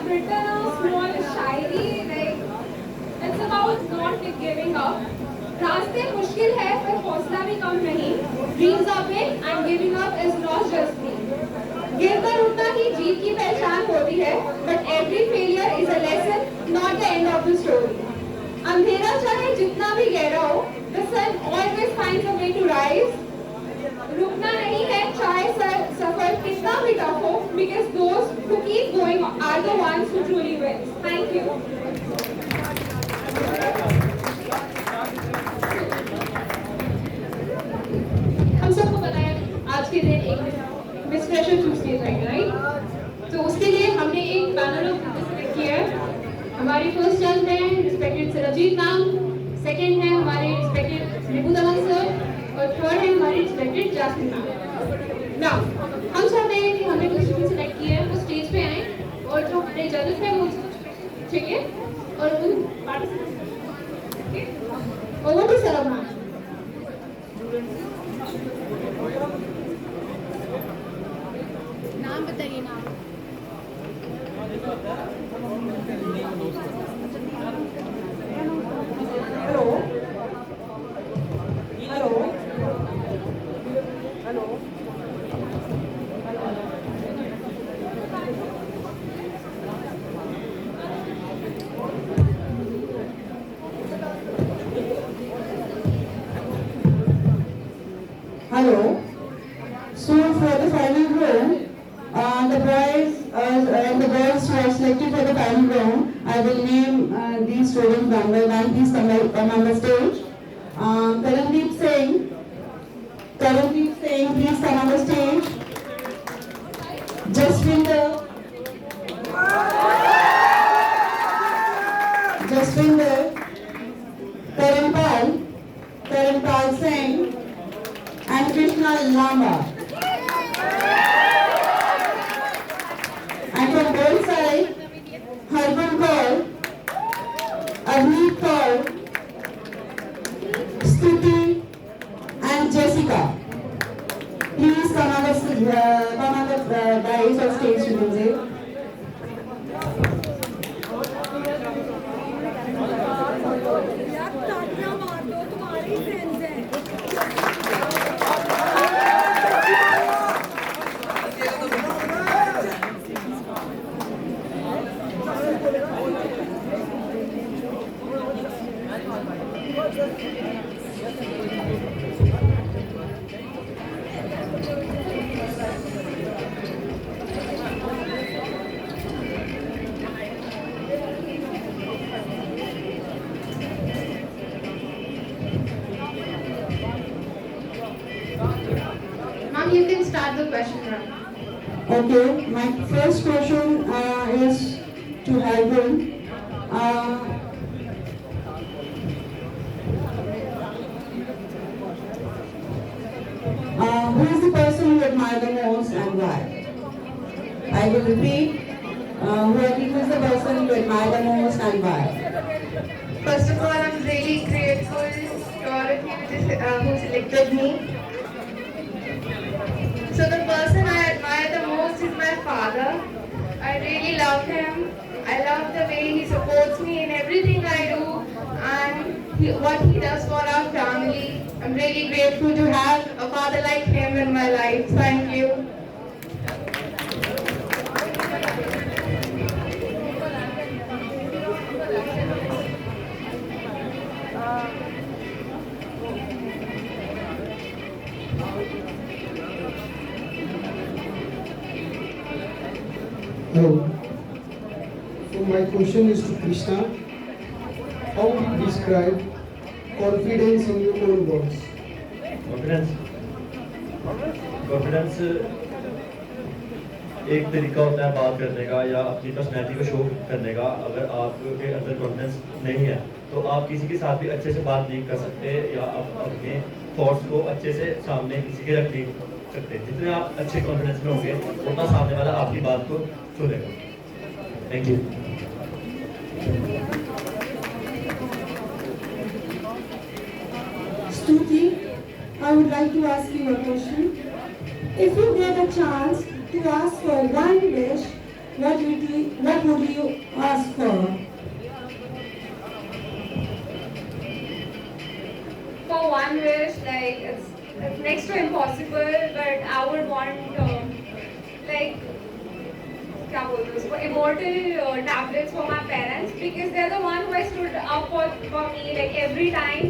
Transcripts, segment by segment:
have written a small shairi like it's about not giving up. रास्ते मुश्किल है पर हौसला भी कम नहीं. Dreams are big and giving up is not just me. गिरकर उठना ही जीत की पहचान होती है, but every failure is a lesson, not the end of the story. अंधेरा चाहे जितना भी गहरा हो, the sun always finds a way to rise. रुकना नहीं है चाहे सफर कितना भी टफ हो, because those who keep going are the ones who truly win. Thank you. हम सबको पता है आज के दिन एक मिस फ्रेशर चूज किए जाएंगे, राइट? तो उसके लिए हमने एक पैनल ऑफ सिलेक्ट किया है. हमारी फर्स्ट जज है रिस्पेक्टेड सरजीत मैम, सेकंड है हमारे रिस्पेक्टेड रिपु दमन सर, और थर्ड है हमारी रिस्पेक्टेड जैस्मिन मैम. नाउ हम चाहते हैं कि हमने कुछ स्टूडेंट सिलेक्ट किए हैं, वो स्टेज पे आए और जो हमारे जजेस हैं वो ठीक है और उन participants over to sir ma'am. नाम बताइए. नाम hello hello hello hello. So for the final round, the boys and the girls who are selected for the final round, I will name these students one by one. Please come on the stage. Karandeep Singh, please come on the stage. Jaswinder Karanpal Singh, and Krishna Lamba. And from both sides, Harman Kaur, Avneet Kaur, Stuti, and Jessica. Please come on the dais or stage to music. You can start the question round. Okay, my first question is to Hargun. Who is the person you admire the most and why? I will repeat. Who is the person you admire the most and why? First of all, I'm really grateful to all of you who selected me. So the person I admire the most is my father. I really love him. I love the way he supports me in everything I do and what he does for our family. I'm really grateful to have a father like him in my life. Thank you. Hello. So my question is to Krishna. How do you describe confidence in your own words? Confidence एक तरीका होता है बात करने का या अपनी personality को शो करने का. अगर आपके अंदर कॉन्फिडेंस नहीं है तो आप किसी के साथ भी अच्छे से बात नहीं कर सकते या आप अपने थॉट्स को अच्छे से सामने किसी के रख नहीं सकते. जितने आप अच्छे कॉन्फिडेंस में होंगे उतना सामने वाला आपकी बात को सुनेगा. Thank you. Stuti, I would like to ask you a question. If you get a chance to ask for one wish, what would you ask for? For one wish, like it's next to impossible, but I would want like क्या बोलते हैं उसको immortal tablets for my parents because they're the one who has stood up for me like every time,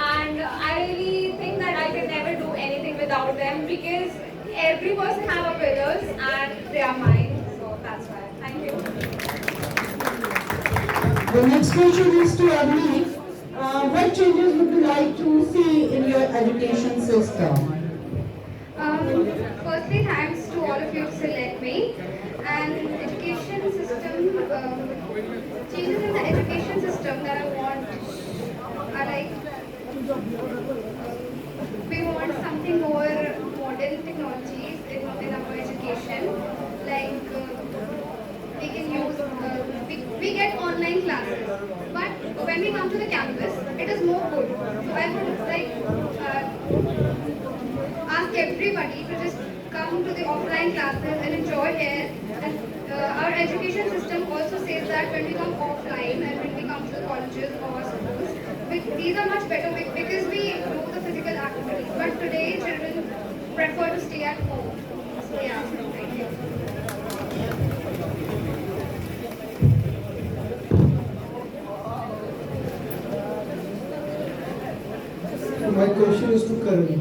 and I really think that I can never do anything without them because every person have a pillars and they are mine. So that's why. Thank you. The next question is to Avni. What changes would you like to see in your education system? Firstly, thanks to all of you to select me. And education system, changes in the education system that I want are like, we want something more modern technologies in our education. Like, we can use, we get online classes. But when we come to the campus, it is more good. So I would like, ask everybody to just come to the offline classes and enjoy here. And our education system also says that when we come offline and when we come to the colleges or schools, these are much better because we do the physical activities. But today, children prefer to stay at home. So yeah, thank you. My question is to Karan.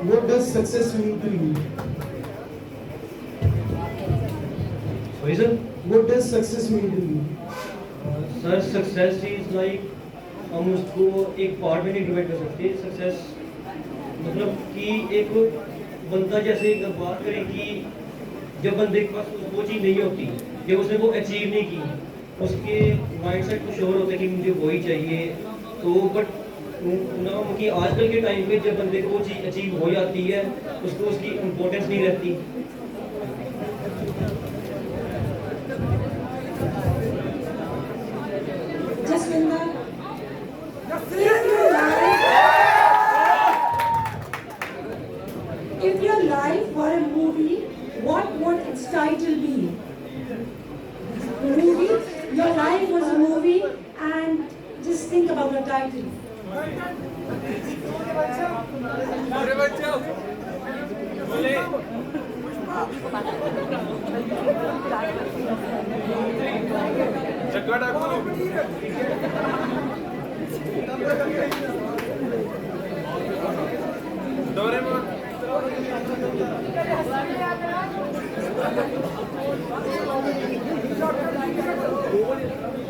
What does success mean to you? Sorry sir? What does success mean to you? Sir success is like हम उसको एक part में नहीं divide कर सकते success मतलब कि एक बंदा जैसे अगर बात करें कि जब बंदे के पास वो चीज़ नहीं होती जब उसने वो अचीव नहीं की उसके माइंड सेट कुछ और होता है कि मुझे वही चाहिए तो बट ना कि आजकल के टाइम पे जब बंदे को वो चीज़ अचीव हो जाती है उसको उसकी इम्पोर्टेंस नहीं रहती Jaswinder, if your life were a movie, what would its title be? Movie? Your life was a movie, and just think about the title.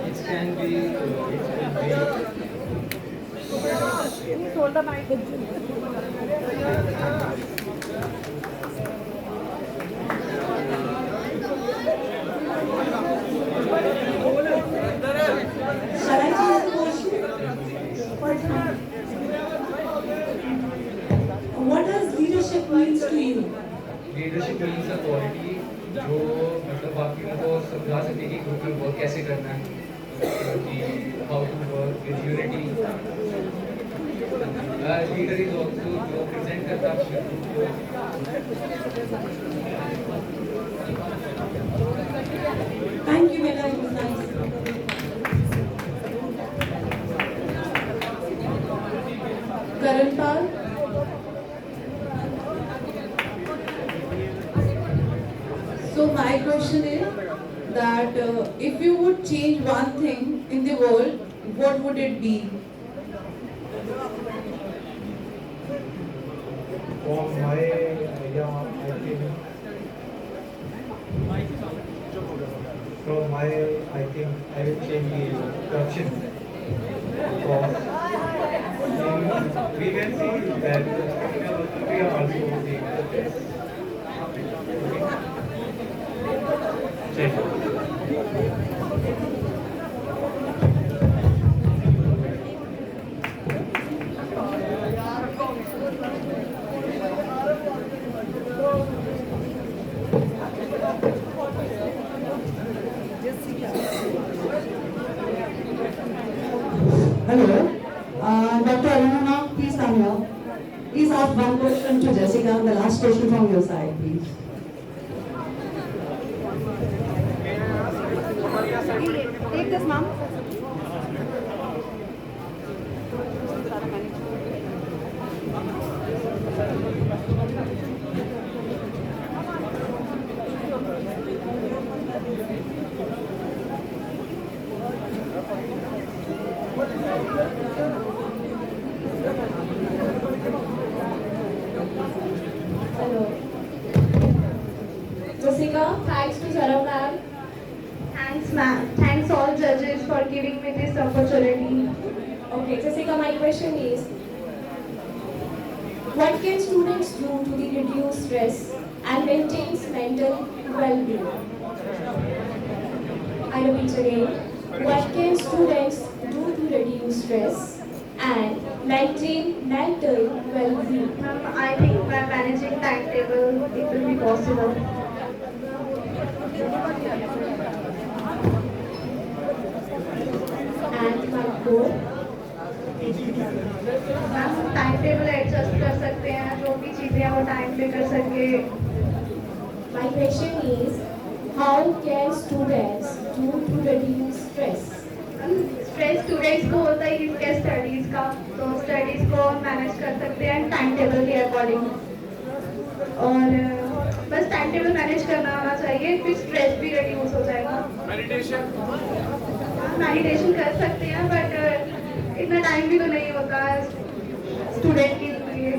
It can be, Shall I choose the question? What does leadership means to you? Leadership means a quality जो मतलब बाकी को समझा सके कि group में work कैसे करना है कि how to work with unity leader is also जो प्रेजेंट करता है ग्रुप को Thank you, Mela. It was nice. Karan Pal. So my question is that if you would change one thing in the world, what would it be? From my idea, I think. From my, I think I will change the corruption because we can see that we are also the Hello. Dr. Aruna, please come here. Please ask one question to Jessica. The last question from your side, please. Take this, mom. Hello. Jessica, thanks to Sarah ma'am. Thanks, ma'am. Thanks all judges for giving me this opportunity. Okay, Jessica, my question is, what can students do to reduce stress and maintain mental well-being? I repeat again, what can students do to reduce stress and maintain mental well-being? Ma'am, I think by managing timetable, it will be possible. And my goal? Ma'am time table adjust कर सकते हैं जो भी चीज़ें हैं वो time पे कर सके. My question is, how can students do to reduce stress? Stress students को होता है इसके स्टडीज़ का, तो स्टडीज़ को मैनेज कर सकते हैं टाइम टेबल के अकॉर्डिंग. और बस टाइम टेबल मैनेज करना आना चाहिए, फिर स्ट्रेस भी रिड्यूस हो जाएगा. मेडिटेशन कर सकते हैं बट इतना टाइम भी तो नहीं होता है स्टूडेंट के लिए.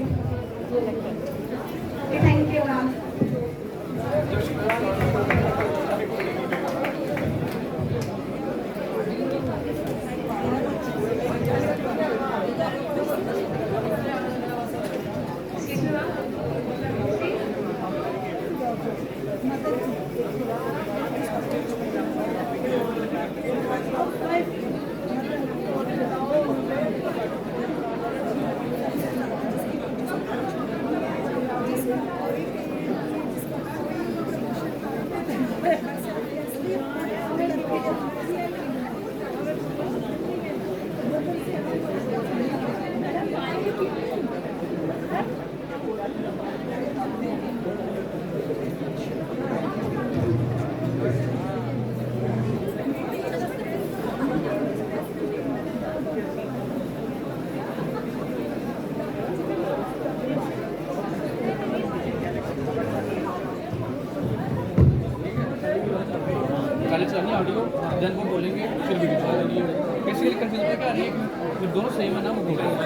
Thank you ma'am. पहले चलनी ऑडियो देन वो बोलेंगे फिर वीडियो चला देंगे. बेसिकली कंफ्यूजन क्या है कि दोनों सेम है ना, वो बोल रहे हैं.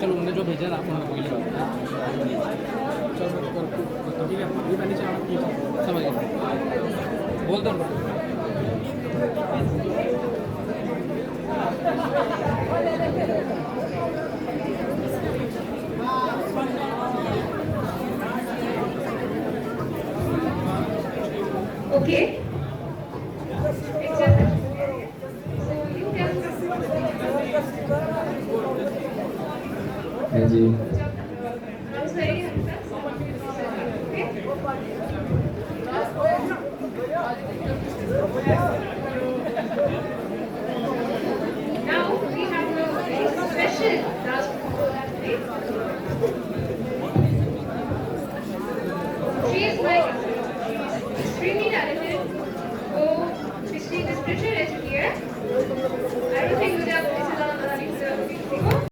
चलो उन्होंने जो भेजा ना आपको वही लगा. चलो ठीक है, ये पहले चला समझ गए. बोल दो. Okay.